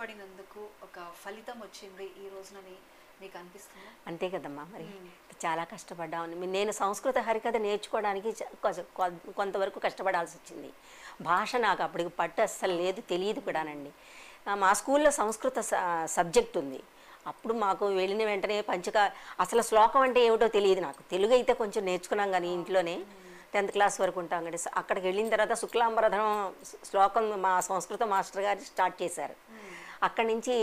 కష్టపడినందుకు ఒక ఫలితం వచ్చింది ఈ రోజునని మీకు అనిపిస్తుందా? అంతే కదమ్మా, మరి చాలా కష్టపడ్డామని. నేను సంస్కృత హరికథ నేర్చుకోవడానికి కొంతవరకు కష్టపడాల్సి వచ్చింది. భాష నాకు అప్పటికి పట్టు అస్సలు లేదు, తెలియదు కూడానండి. మా స్కూల్లో సంస్కృత సబ్జెక్ట్ ఉంది. అప్పుడు మాకు వెళ్ళిన వెంటనే అసలు శ్లోకం అంటే ఏమిటో తెలియదు నాకు. తెలుగు అయితే కొంచెం నేర్చుకున్నాం కానీ ఇంట్లోనే 10th క్లాస్ వరకు ఉంటాం కానీ, అక్కడికి వెళ్ళిన తర్వాత శుక్లాంబరధరం శ్లోకం మా సంస్కృత మాస్టర్ గారు స్టార్ట్ చేశారు. అక్కడి నుంచి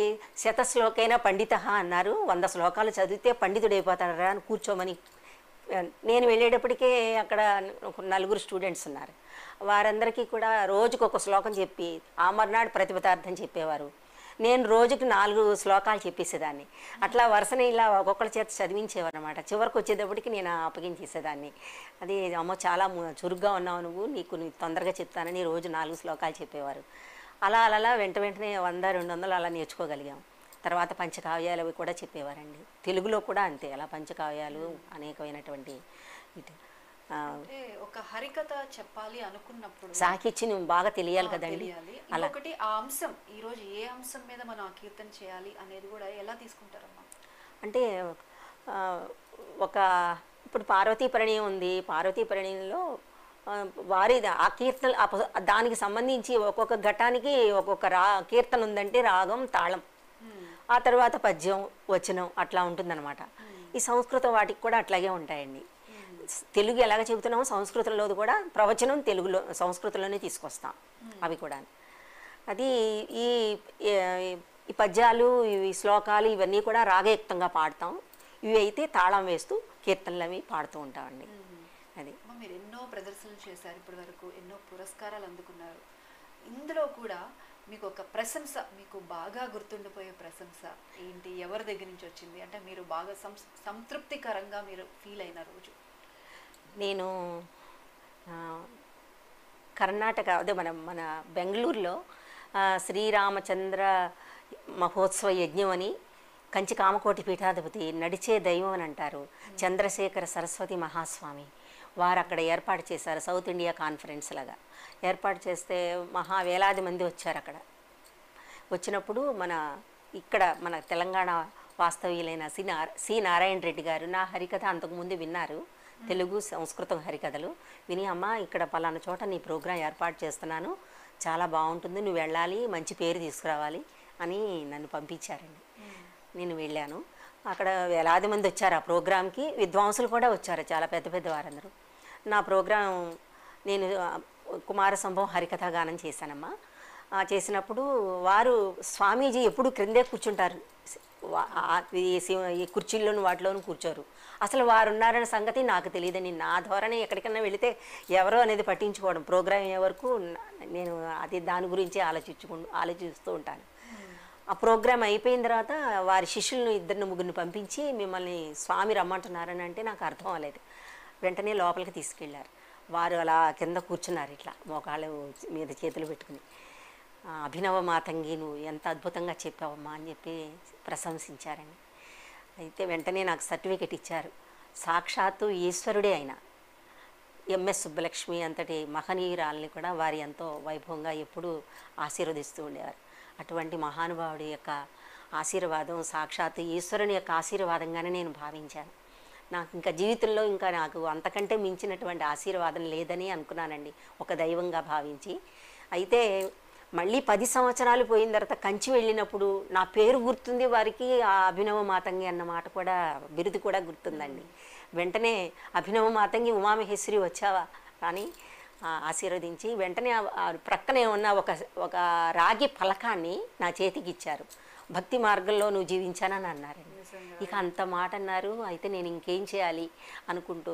శతశ్లోకైనా పండిత అన్నారు. 100 శ్లోకాలు చదివితే పండితుడైపోతారా అని కూర్చోమని. నేను వెళ్ళేటప్పటికే అక్కడ 4 స్టూడెంట్స్ ఉన్నారు. వారందరికీ కూడా రోజుకొక శ్లోకం చెప్పి ఆ మర్నాడు ప్రతిపదార్థం చెప్పేవారు. నేను రోజుకి 4 శ్లోకాలు చెప్పేసేదాన్ని. అట్లా వరుసని ఇలా ఒక్కొక్కరి చేత చదివించేవారు అనమాట. చివరికి వచ్చేటప్పటికి నేను అప్పగించేసేదాన్ని. అది అమ్మో చాలా చురుగ్గా ఉన్నావు నువ్వు, నీకు తొందరగా చెప్తానని రోజు 4 శ్లోకాలు చెప్పేవారు. అలా అలా వెంటనే 100, 200 అలా నేర్చుకోగలిగాం. తర్వాత పంచకావ్యాలు అవి కూడా చెప్పేవారండి. తెలుగులో కూడా అంతే, అలా పంచకావ్యాలు అనేకమైనటువంటి ఇటు ఒక హరికథ చెప్పాలి అనుకున్నప్పుడు సాకిచ్చి నువ్వు బాగా తెలియాలి కదండి. అలా ఒకటి ఆ అంశం ఈ రోజు ఏ అంశం మీద మనం ఆ కీర్తన చేయాలి అనేది కూడా ఎలా తీసుకుంటారమ్మా? అంటే ఇప్పుడు పార్వతీ పరిణయం ఉంది. పార్వతీ పరిణయంలో వారి ఆ కీర్తన దానికి సంబంధించి ఒక్కొక్క ఘటానికి ఒక్కొక్క కీర్తన ఉందంటే రాగం, తాళం, ఆ తర్వాత పద్యం, వచనం అట్లా ఉంటుందన్నమాట. ఈ సంస్కృత వాటికి కూడా అట్లాగే ఉంటాయండి. తెలుగు ఎలాగ చెబుతున్నామో సంస్కృతంలో కూడా ప్రవచనం తెలుగులో సంస్కృతంలోనే తీసుకొస్తాం అవి కూడా. అది ఈ పద్యాలు, ఇవి శ్లోకాలు ఇవన్నీ కూడా రాగయుక్తంగా పాడతాం. ఇవి అయితే తాళం వేస్తూ కీర్తనలు అవి పాడుతూ ఉంటామండి. అది మీరు ఎన్నో ప్రదర్శనలు చేశారు, ఇప్పటి వరకు ఎన్నో పురస్కారాలు అందుకున్నారు. ఇందులో కూడా మీకు ఒక ప్రశంస, మీకు బాగా గుర్తుండిపోయే ప్రశంస ఏంటి? ఎవరి దగ్గర నుంచి వచ్చింది? అంటే మీరు బాగా సంతృప్తికరంగా మీరు ఫీల్ అయిన రోజు? నేను కర్ణాటక అదే మన బెంగళూరులో శ్రీరామచంద్ర మహోత్సవ యజ్ఞం అని కంచి కామకోటి పీఠాధిపతి, నడిచే దైవం అని అంటారు, చంద్రశేఖర సరస్వతి మహాస్వామి వారు అక్కడ ఏర్పాటు చేశారు. సౌత్ ఇండియా కాన్ఫరెన్స్ లాగా ఏర్పాటు చేస్తే వేలాది మంది వచ్చారు. అక్కడ వచ్చినప్పుడు మన తెలంగాణ వాస్తవ్యులైన సి నారాయణ రెడ్డి గారు నా హరికథ అంతకుముందు విన్నారు, తెలుగు సంస్కృతం హరికథలు విని, అమ్మ ఇక్కడ పలానా చోట నీ ప్రోగ్రాం ఏర్పాటు చేస్తున్నాను, చాలా బాగుంటుంది, నువ్వు వెళ్ళాలి, మంచి పేరు తీసుకురావాలి అని నన్ను పంపించారండి. నేను వెళ్ళాను. అక్కడ వేలాది మంది వచ్చారు ఆ ప్రోగ్రాంకి. విద్వాంసులు కూడా వచ్చారు, చాలా పెద్ద పెద్ద వారందరూ. నా ప్రోగ్రాం నేను కుమార సంభవం హరికథ గానం చేశానమ్మా. చేసినప్పుడు వారు స్వామీజీ ఎప్పుడు క్రిందే కూర్చుంటారు, ఈ కుర్చీల్లోనూ వాటిలోనూ కూర్చోరు. అసలు వారు ఉన్నారనే సంగతి నాకు తెలియదని, నా ధోరణి ఎక్కడికన్నా వెళితే ఎవరో అనేది పట్టించుకోవడం, ప్రోగ్రాం అయ్యే వరకు నేను దాని గురించి ఆలోచిస్తూ ఉంటాను. ఆ ప్రోగ్రాం అయిపోయిన తర్వాత వారి శిష్యులను 2, 3 పంపించి మిమ్మల్ని స్వామి రమ్మంటున్నారని అంటే నాకు అర్థం అవ్వలేదు. వెంటనే లోపలికి తీసుకెళ్ళారు. వారు అలా కింద కూర్చున్నారు, ఇట్లా మోకాళ్ళు మీద చేతులు పెట్టుకుని, అభినవ మాతంగి నువ్వు ఎంత అద్భుతంగా చెప్పావమ్మా అని చెప్పి ప్రశంసించారండి. అయితే వెంటనే నాకు సర్టిఫికెట్ ఇచ్చారు. సాక్షాత్తు ఈశ్వరుడే అయిన ఎంఎస్ సుబ్బలక్ష్మి అంతటి మహనీయురాలని కూడా వారు ఎంతో వైభవంగా ఎప్పుడూ ఆశీర్వదిస్తూ ఉండేవారు. అటువంటి మహానుభావుడి యొక్క ఆశీర్వాదం సాక్షాత్తు ఈశ్వరుని యొక్క ఆశీర్వాదంగానే నేను భావించాను. నాకు ఇంకా జీవితంలో నాకు అంతకంటే మించినటువంటి ఆశీర్వాదం లేదని అనుకున్నానండి, ఒక దైవంగా భావించి. అయితే మళ్ళీ 10 సంవత్సరాలు పోయిన తర్వాత కంచి వెళ్ళినప్పుడు నా పేరు గుర్తుంది వారికి, ఆ అభినవ మాతంగి అన్న మాట కూడా, బిరుదు కూడా గుర్తుందండి. వెంటనే అభినవ మాతంగి ఉమామహేశ్వరి వచ్చావా అని ఆశీర్వదించి వెంటనే ప్రక్కనే ఉన్న ఒక రాగి ఫలకాన్ని నా చేతికి ఇచ్చారు. భక్తి మార్గంలో నువ్వు జీవించానని అన్నారండి. ఇక అంత మాట అన్నారు. అయితే నేను ఇంకేం చేయాలి అనుకుంటూ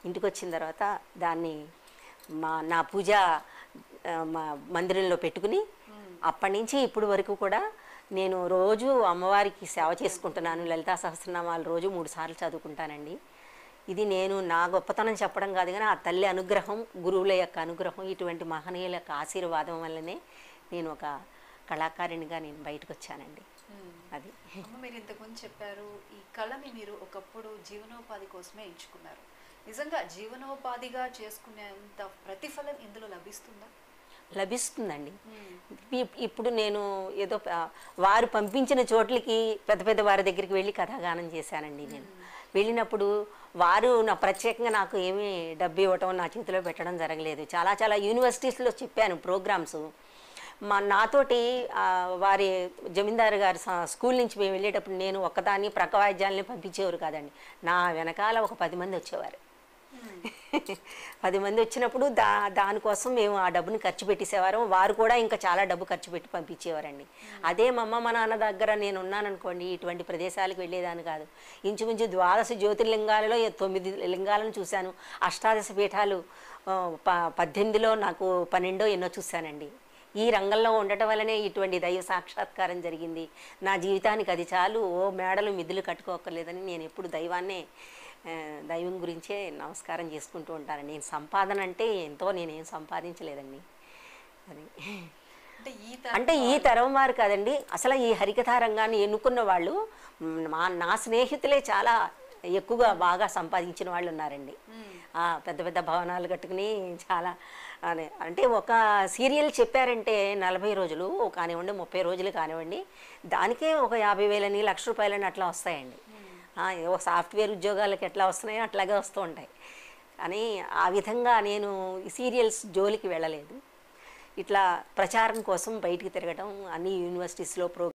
ఇంటికి వచ్చిన తర్వాత దాన్ని నా పూజ మందిరంలో పెట్టుకుని అప్పటి నుంచి ఇప్పుడు వరకు కూడా నేను రోజు అమ్మవారికి సేవ చేసుకుంటున్నాను. లలితా సహస్రనామాలు రోజు 3 సార్లు చదువుకుంటానండి. ఇది నేను నా గొప్పతనం చెప్పడం కాదు కానీ ఆ తల్లి అనుగ్రహం, గురువుల యొక్క అనుగ్రహం, ఇటువంటి మహనీయుల యొక్క ఆశీర్వాదం వల్లనే నేను ఒక కళాకారిణిగా నేను బయటకు వచ్చానండి. అది మీరు ఇంతకుముందు చెప్పారు, ఈ కళని మీరు ఒకప్పుడు జీవనోపాధి కోసమే ఎంచుకున్నారు. నిజంగా జీవనోపాధిగా చేసుకునేంత ప్రతిఫలం ఇందులో లభిస్తుందా? లభిస్తుందండి. ఇప్పుడు నేను ఏదో వారు పంపించిన చోట్లకి పెద్ద పెద్ద వారి దగ్గరికి వెళ్ళి కథాగానం చేశానండి. నేను వెళ్ళినప్పుడు వారు ప్రత్యేకంగా నాకు ఏమీ డబ్బు ఇవ్వటం, నా చేతిలో పెట్టడం జరగలేదు. చాలా చాలా యూనివర్సిటీస్లో చెప్పాను ప్రోగ్రామ్స్. నాతోటి వారి జమీందారు గారి స్కూల్ నుంచి మేము వెళ్ళేటప్పుడు నేను ఒక్కదాన్ని ప్రక్క వాయిద్యాలని పంపించేవారు కాదండి. నా వెనకాల ఒక 10 మంది వచ్చేవారు. 10 మంది వచ్చినప్పుడు దానికోసం మేము ఆ డబ్బుని ఖర్చు పెట్టేసేవారు. వారు కూడా ఇంకా చాలా డబ్బు ఖర్చు పెట్టి పంపించేవారండి. అదే మా అమ్మ మా నాన్న దగ్గర నేను ఉన్నాననుకోండి, ఇటువంటి ప్రదేశాలకు వెళ్ళేదాన్ని కాదు. ఇంచుమించు 12 జ్యోతిర్లింగాలలో 9 లింగాలను చూశాను. అష్టాదశ పీఠాలు 18లో నాకు 12 ఎన్నో చూశానండి. ఈ రంగంలో ఉండటం వల్లనే ఇటువంటి దైవ సాక్షాత్కారం జరిగింది. నా జీవితానికి అది చాలు, ఓ మేడలు మిద్దులు కట్టుకోక్కర్లేదని నేను ఎప్పుడు దైవం గురించే నమస్కారం చేసుకుంటూ ఉంటానండి. నేను సంపాదన అంటే ఎంతో నేనేం సంపాదించలేదండి. అది అంటే ఈ తరం వారు కాదండి, అసలు ఈ హరికథా రంగాన్ని ఎన్నుకున్న వాళ్ళు నా స్నేహితులే చాలా ఎక్కువగా బాగా సంపాదించిన వాళ్ళు ఉన్నారండి. పెద్ద పెద్ద భవనాలు కట్టుకుని చాలా అంటే ఒక సీరియల్ చెప్పారంటే 40 రోజులు కానివ్వండి, 30 రోజులు కానివ్వండి, దానికే ఒక 50,000 1,00,000 అట్లా వస్తాయండి. ఒక సాఫ్ట్వేర్ ఉద్యోగాలకు ఎట్లా వస్తున్నాయో అట్లాగే వస్తూ ఉంటాయి. కానీ ఆ విధంగా నేను సీరియల్స్ జోలికి వెళ్ళలేదు. ఇట్లా ప్రచారం కోసం బయటికి తిరగడం, అన్ని యూనివర్సిటీస్లో